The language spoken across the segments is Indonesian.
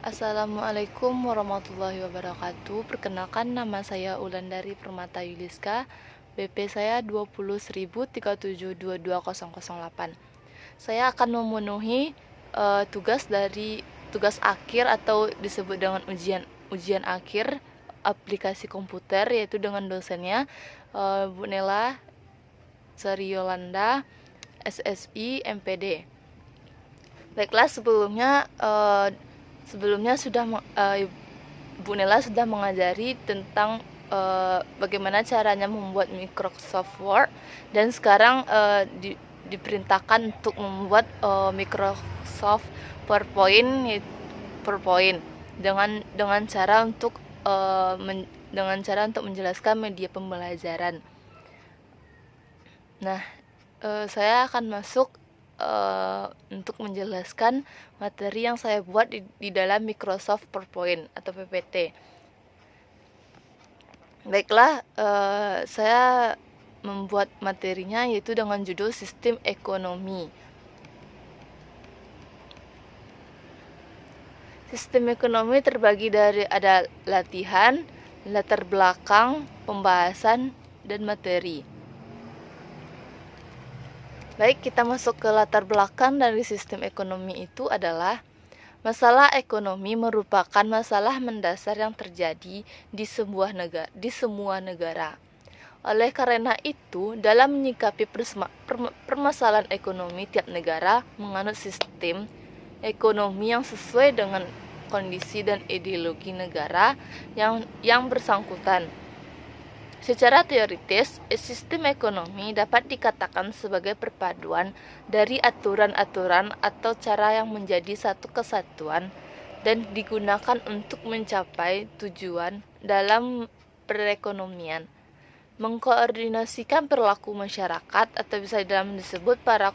Assalamualaikum warahmatullahi wabarakatuh. Perkenalkan, nama saya Ulandari Permata Yuliska. BP saya 20.03722.008. Saya akan memenuhi tugas akhir atau disebut dengan ujian akhir aplikasi komputer, yaitu dengan dosennya Bu Nela Sariolanda, SSI MPD. Baiklah, sebelumnya Bu Nela sudah mengajari tentang bagaimana caranya membuat Microsoft Word, dan sekarang diperintahkan untuk membuat Microsoft PowerPoint dengan cara untuk menjelaskan media pembelajaran. Nah, saya akan masuk untuk menjelaskan materi yang saya buat di dalam Microsoft PowerPoint atau PPT. Baiklah, saya membuat materinya yaitu dengan judul Sistem Ekonomi. Sistem ekonomi terbagi dari ada latihan, latar belakang, pembahasan, dan materi. Baik, kita masuk ke latar belakang dari sistem ekonomi. Itu adalah masalah ekonomi merupakan masalah mendasar yang terjadi di semua negara. Oleh karena itu, dalam menyikapi permasalahan ekonomi, tiap negara menganut sistem ekonomi yang sesuai dengan kondisi dan ideologi negara yang bersangkutan. Secara teoritis, sistem ekonomi dapat dikatakan sebagai perpaduan dari aturan-aturan atau cara yang menjadi satu kesatuan dan digunakan untuk mencapai tujuan dalam perekonomian, mengkoordinasikan perilaku masyarakat atau bisa disebut para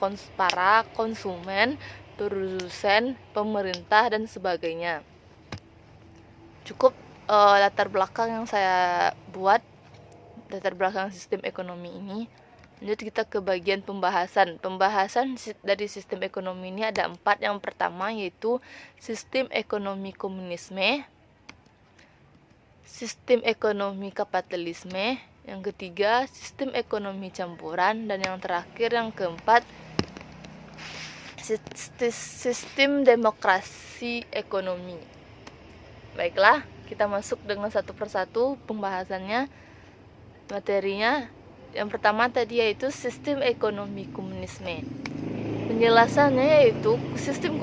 konsumen, produsen, pemerintah, dan sebagainya. Cukup latar belakang yang saya buat, latar belakang sistem ekonomi ini. Lanjut kita ke bagian pembahasan. Pembahasan dari sistem ekonomi ini ada 4. Yang pertama yaitu sistem ekonomi komunisme, sistem ekonomi kapitalisme, yang ketiga sistem ekonomi campuran, dan yang terakhir yang keempat sistem demokrasi ekonomi. Baiklah, kita masuk dengan satu persatu pembahasannya. Materinya yang pertama tadi yaitu sistem ekonomi komunisme. Penjelasannya yaitu sistem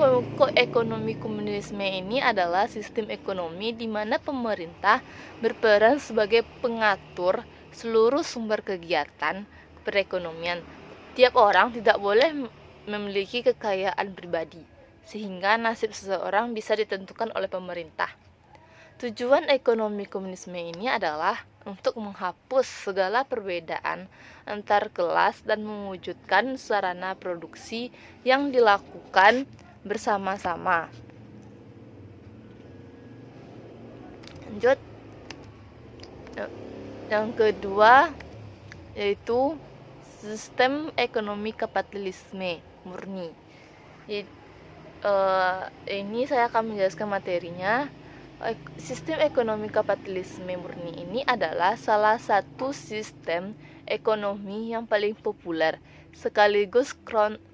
ekonomi komunisme ini adalah sistem ekonomi di mana pemerintah berperan sebagai pengatur seluruh sumber kegiatan perekonomian. Tiap orang tidak boleh memiliki kekayaan pribadi, sehingga nasib seseorang bisa ditentukan oleh pemerintah. Tujuan ekonomi komunisme ini adalah untuk menghapus segala perbedaan antar kelas dan mewujudkan sarana produksi yang dilakukan bersama-sama. Lanjut, yang kedua yaitu sistem ekonomi kapitalisme murni. Ini saya akan menjelaskan materinya. Sistem ekonomi kapitalisme murni ini adalah salah satu sistem ekonomi yang paling populer sekaligus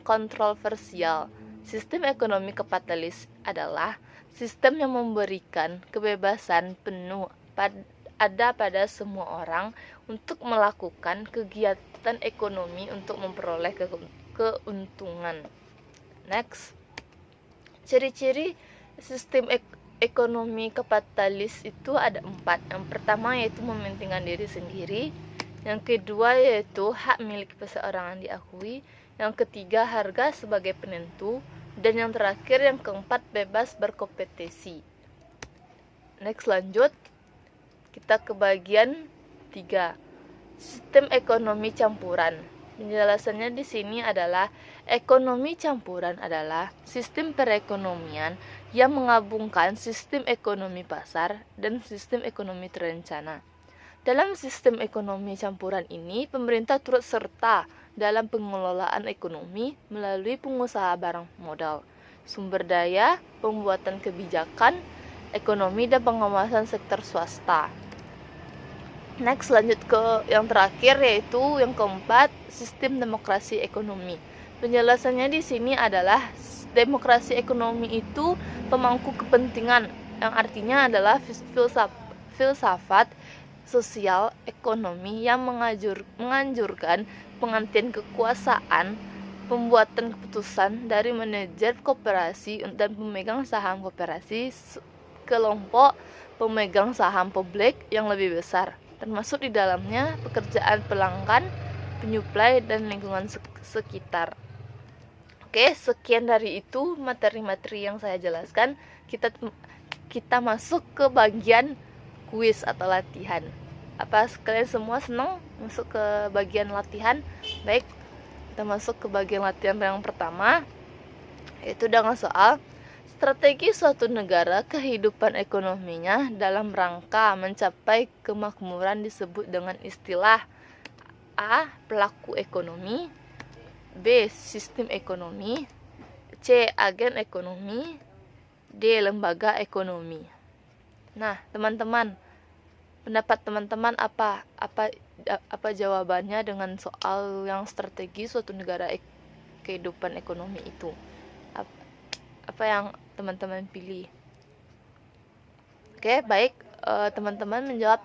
kontroversial. Sistem ekonomi kapitalis adalah sistem yang memberikan kebebasan penuh pada semua orang untuk melakukan kegiatan ekonomi untuk memperoleh keuntungan. Next, ciri-ciri sistem ekonomi kapitalis itu ada 4. Yang pertama yaitu mementingkan diri sendiri, yang kedua yaitu hak milik perseorangan diakui, yang ketiga harga sebagai penentu, dan yang terakhir yang keempat bebas berkompetisi. Next, lanjut kita ke bagian 3, sistem ekonomi campuran. Penjelasannya di sini adalah ekonomi campuran adalah sistem perekonomian yang menggabungkan sistem ekonomi pasar dan sistem ekonomi terencana. Dalam sistem ekonomi campuran ini, pemerintah turut serta dalam pengelolaan ekonomi melalui pengusaha barang modal, sumber daya, pembuatan kebijakan, ekonomi dan pengawasan sektor swasta. Next, lanjut ke yang terakhir, yaitu yang keempat, sistem demokrasi ekonomi. Penjelasannya di sini adalah demokrasi ekonomi itu pemangku kepentingan, yang artinya adalah filsafat sosial ekonomi yang menganjurkan pengantian kekuasaan, pembuatan keputusan dari manajer koperasi dan pemegang saham koperasi kelompok pemegang saham publik yang lebih besar, termasuk di dalamnya pekerjaan pelanggan, penyuplai, dan lingkungan sekitar. Oke, sekian dari itu materi-materi yang saya jelaskan. Kita masuk ke bagian kuis atau latihan. Apa kalian semua senang masuk ke bagian latihan? Baik, kita masuk ke bagian latihan yang pertama, yaitu dengan soal strategi suatu negara kehidupan ekonominya dalam rangka mencapai kemakmuran disebut dengan istilah A. Pelaku ekonomi, B. Sistem ekonomi, C. Agen ekonomi, D. Lembaga ekonomi. Nah, teman-teman, pendapat teman-teman apa jawabannya dengan soal yang strategi suatu negara kehidupan ekonomi itu? Apa yang teman-teman pilih? Oke, baik, teman-teman menjawab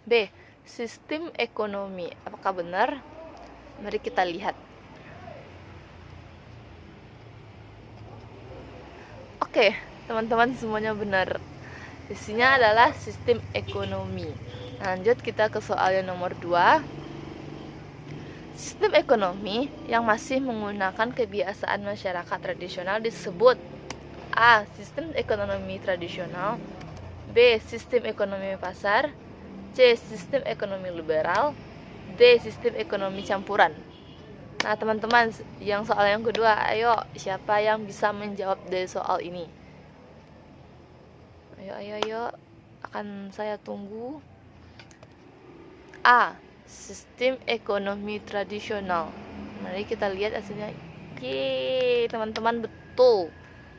B. Sistem ekonomi. Apakah benar? Mari kita lihat. Oke, teman-teman semuanya benar. Isinya adalah sistem ekonomi. Lanjut kita ke soal yang nomor 2. Sistem ekonomi yang masih menggunakan kebiasaan masyarakat tradisional disebut A. Sistem ekonomi tradisional, B. Sistem ekonomi pasar, C. Sistem ekonomi liberal, D. Sistem ekonomi campuran. Nah, teman-teman, yang soal yang kedua, ayo, siapa yang bisa menjawab dari soal ini? Ayo, akan saya tunggu. A. Sistem ekonomi tradisional. Mari kita lihat hasilnya. Yeay, teman-teman, betul.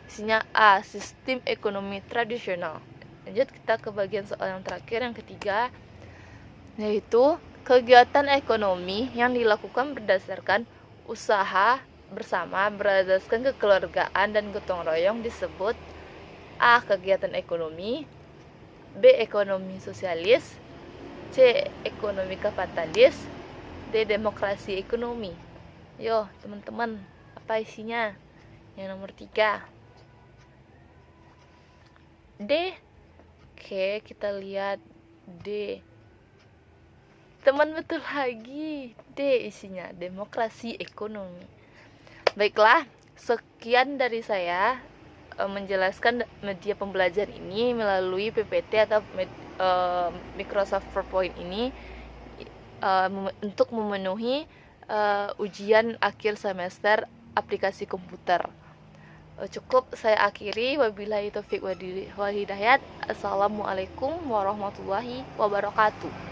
Isinya A. Sistem ekonomi tradisional. Lanjut kita ke bagian soal yang terakhir, yang ketiga, yaitu kegiatan ekonomi yang dilakukan berdasarkan usaha bersama berdasarkan kekeluargaan dan gotong royong disebut A. Kegiatan ekonomi, B. Ekonomi sosialis, C. Ekonomi kapitalis, D. Demokrasi ekonomi. Yo, teman-teman, apa isinya? Yang nomor 3, D. Oke, kita lihat D. Teman, betul lagi, D isinya, demokrasi ekonomi. Baiklah, sekian dari saya menjelaskan media pembelajaran ini melalui PPT atau Microsoft PowerPoint ini untuk memenuhi ujian akhir semester aplikasi komputer. Cukup saya akhiri. Wabillahi taufiq wal hidayah. Assalamualaikum warahmatullahi wabarakatuh.